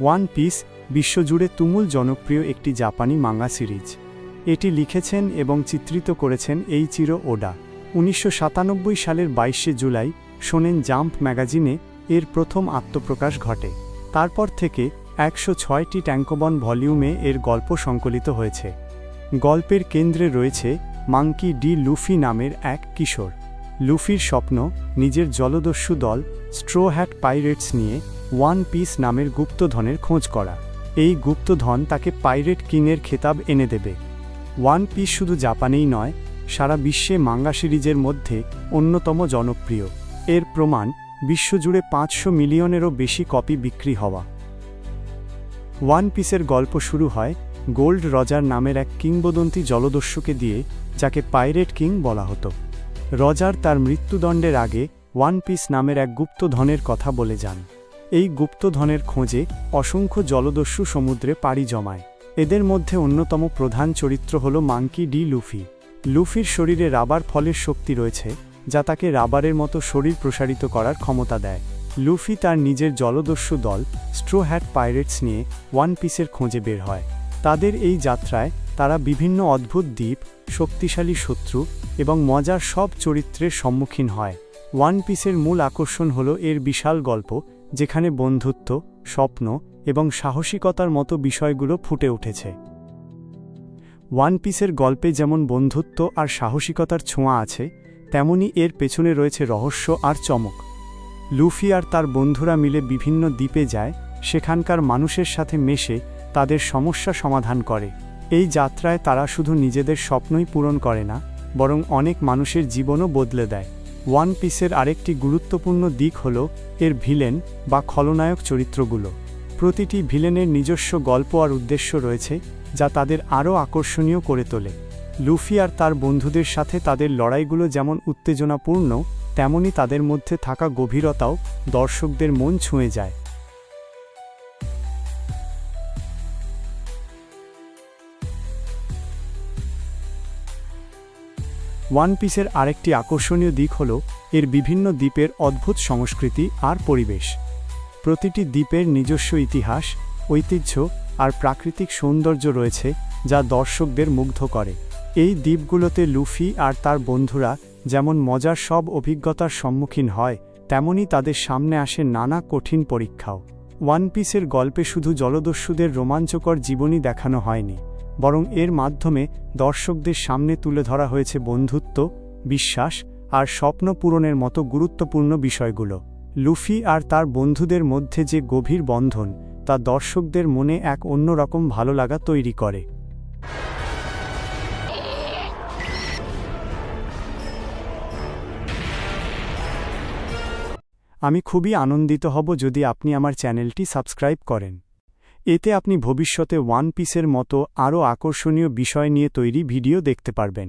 One piece বিশ্বজুড়ে তুমুল জনপ্রিয় একটি জাপানি মাঙ্গা সিরিজ। এটি লিখেছেন এবং চিত্রিত করেছেন এইচিরো ওডা। 1997 সালের 22 জুলাই শোনেন জাম্প ম্যাগাজিনে এর প্রথম আত্মপ্রকাশ ঘটে। তারপর থেকে 106টি ট্যাঙ্কোবন ভলিউমে এর গল্প সংকলিত হয়েছে। গল্পের কেন্দ্রে রয়েছে মাঙ্কি ডি লুফি নামের এক কিশোর। লুফির স্বপ্ন নিজের জলদস্যু দল স্ট্রো হ্যাট পাইরেটস নিয়ে ওয়ান পিস নামের গুপ্তধনের খোঁজ করা। এই গুপ্তধন তাকে পাইরেট কিংয়ের খেতাব এনে দেবে। ওয়ান পিস শুধু জাপানেই নয়, সারা বিশ্বে মাঙ্গা সিরিজের মধ্যে অন্যতম জনপ্রিয়। এর প্রমাণ বিশ্বজুড়ে 500 মিলিয়নেরও বেশি কপি বিক্রি হওয়া। ওয়ান পিসের গল্প শুরু হয় গোল্ড রজার নামের এক কিংবদন্তি জলদস্যুকে দিয়ে, যাকে পাইরেট কিং বলা হতো। রজার তার মৃত্যুদণ্ডের আগে ওয়ান পিস নামের এক গুপ্তধনের কথা বলে যান। এই গুপ্তধনের খোঁজে অসংখ্য জলদস্যু সমুদ্রে পাড়ি জমায়। এদের মধ্যে অন্যতম প্রধান চরিত্র হল মাঙ্কি ডি লুফি। লুফির শরীরে রাবার ফলের শক্তি রয়েছে, যা তাকে রাবারের মতো শরীর প্রসারিত করার ক্ষমতা দেয়। লুফি তার নিজের জলদস্যু দল স্ট্রো হ্যাট পাইরেটস নিয়ে ওয়ান পিসের খোঁজে বের হয়। তাদের এই যাত্রায় তারা বিভিন্ন অদ্ভুত দ্বীপ, শক্তিশালী শত্রু এবং মজার সব চরিত্রের সম্মুখীন হয়। ওয়ান পিসের মূল আকর্ষণ হল এর বিশাল গল্প, যেখানে বন্ধুত্ব, স্বপ্ন এবং সাহসিকতার মতো বিষয়গুলো ফুটে উঠেছে। ওয়ান পিসের গল্পে যেমন বন্ধুত্ব আর সাহসিকতার ছোঁয়া আছে, তেমনি এর পেছনে রয়েছে রহস্য আর চমক। লুফি আর তার বন্ধুরা মিলে বিভিন্ন দ্বীপে যায়, সেখানকার মানুষের সাথে মেশে তাদের সমস্যা সমাধান করে। এই যাত্রায় তারা শুধু নিজেদের স্বপ্নই পূরণ করে না, বরং অনেক মানুষের জীবনও বদলে দেয়। ওয়ান পিসের আরেকটি গুরুত্বপূর্ণ দিক হল এর ভিলেন বা খলনায়ক চরিত্রগুলো। প্রতিটি ভিলেনের নিজস্ব গল্প আর উদ্দেশ্য রয়েছে, যা তাদের আরও আকর্ষণীয় করে তোলে। লুফি আর তার বন্ধুদের সাথে তাদের লড়াইগুলো যেমন উত্তেজনাপূর্ণ, তেমনি তাদের মধ্যে থাকা গভীরতাও দর্শকদের মন ছুঁয়ে যায়। ওয়ান পিসের আরেকটি আকর্ষণীয় দিক হল এর বিভিন্ন দ্বীপের অদ্ভুত সংস্কৃতি আর পরিবেশ। প্রতিটি দ্বীপের নিজস্ব ইতিহাস, ঐতিহ্য আর প্রাকৃতিক সৌন্দর্য রয়েছে, যা দর্শকদের মুগ্ধ করে। এই দ্বীপগুলোতে লুফি আর তার বন্ধুরা যেমন মজার সব অভিজ্ঞতার সম্মুখীন হয়, তেমনি তাদের সামনে আসে নানা কঠিন পরীক্ষাও। ওয়ান পিসের গল্পে শুধু জলদস্যুদের রোমাঞ্চকর জীবনই দেখানো হয়নি, বরং এর মাধ্যমে দর্শকদের সামনে তুলে ধরা হয়েছে বন্ধুত্ব, বিশ্বাস আর স্বপ্ন পূরণের মতো গুরুত্বপূর্ণ বিষয়গুলো। লুফি আর তার বন্ধুদের মধ্যে যে গভীর বন্ধন, তা দর্শকদের মনে এক অন্যরকম ভালোলাগা তৈরি করে। আমি খুবই আনন্দিত হব যদি আপনি আমার চ্যানেলটি সাবস্ক্রাইব করেন। এতে আপনি ভবিষ্যতে ওয়ান পিসের মতো আরও আকর্ষণীয় বিষয় নিয়ে তৈরি ভিডিও দেখতে পারবেন।